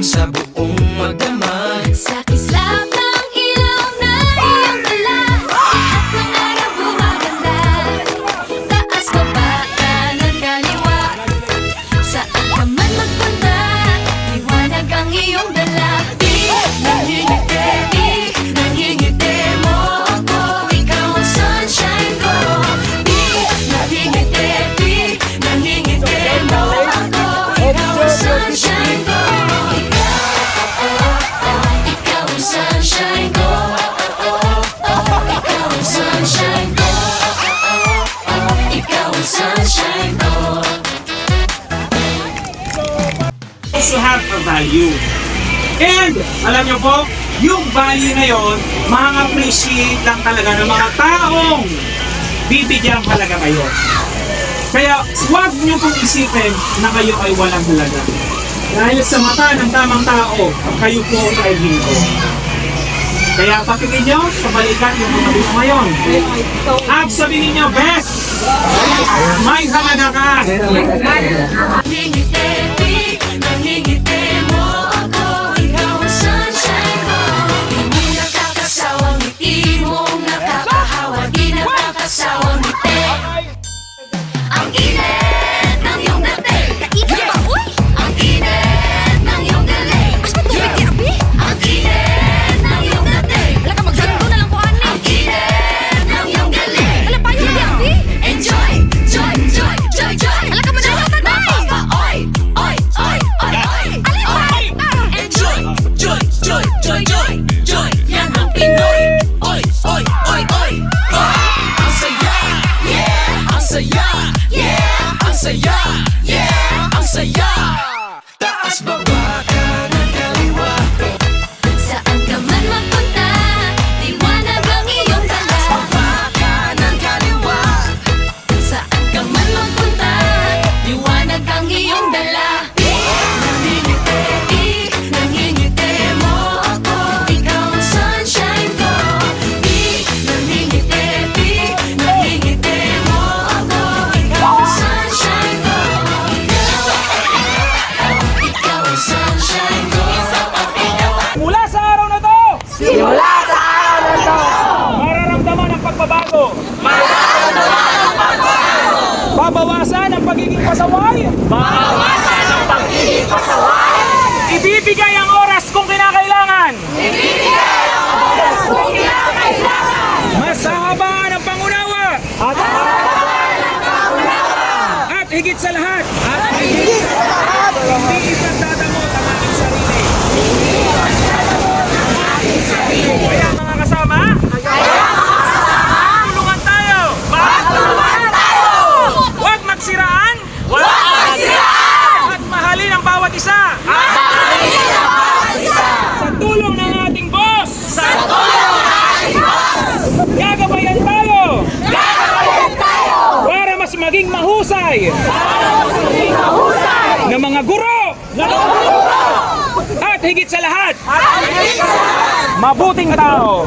sa buong magdamag. Sa kislap ng ilaw na iyong dala, lahat ng araw gumaganda. Taas baba, kanan kaliwa, saan ka man magpunta, liwanag ang iyong dala. Di nangingiti, di nangingiti mo ako, ikaw ang sunshine ko. Di nangingiti, di nangingiti mo ako, ikaw ang sunshine ko. Ikaw ang sunshine ko. Ikaw ang sunshine ko. Ikaw ang sunshine ko. Also have a value. And, alam niyo po, yung value na yon, ma-appreciate lang talaga ng mga taong bibigyan halaga kayo. Kaya, huwag niyo pong isipin na kayo ay walang halaga. Dahil sa mata ng tamang tao, kayo po ay hinto. Kaya patingin niyo sa balikat yung mga mo ngayon. At sabihin niyo, best! May halaga ka! Nangingiti, di nangingiti mo ako, ikaw ang sunshine ko. Hindi nakakasawang ngiti mo, nakakahawa, di nakakasawang ngiti. Ang init ng iyong dating. Kainit ba, uy? Ang init ng iyong galing. As ba tubig therapy? Ang init ng iyong dating. Wala ka magsando na lang ko, ani. Ang init ng iyong galing. Wala pa yung therapy? Enjoy, joy, joy, joy, joy. Wala ka manalatan, ay. Oy, oy, oy, oy, oy. Alin ba? Enjoy, joy, joy, joy, joy, joy. Yan ang Pinoy. Oy, oy, oy, oy. Ang saya, yeah. Ang saya, yeah. Ang saya, yeah. Ang saya. Taas baba, kanan kaliwa. Saan ka man magpunta, liwanag ang iyong dala. Kanan kaliwa. Saan ka man magpunta, liwanag ang iyong dala. Nangingiti, di nangingiti mo ako, ikaw ang sunshine ko. Di nangingiti, di nangingiti mo ako, ikaw ang sunshine ko. Ikaw ang sunshine ko. Mula sa araw na to! Simula sa araw na to! Mararamdaman ang pagbabago! Babawasan ang pagiging pasaway! Ibibigay ang oras kung kinakailangan! Mas hahabaan ang pangunawa! At higit sa lahat! Hindi ipagdadamot ang aking sarili! Kaya mga kasama, tulungan tayo! Huwag magsiraan! At mahalin ang bawat isa! Sa tulong ng ating boss! Gagabayan tayo! Para mas maging mahusay! Ng mga guro! At higit sa lahat! Mabuting tao!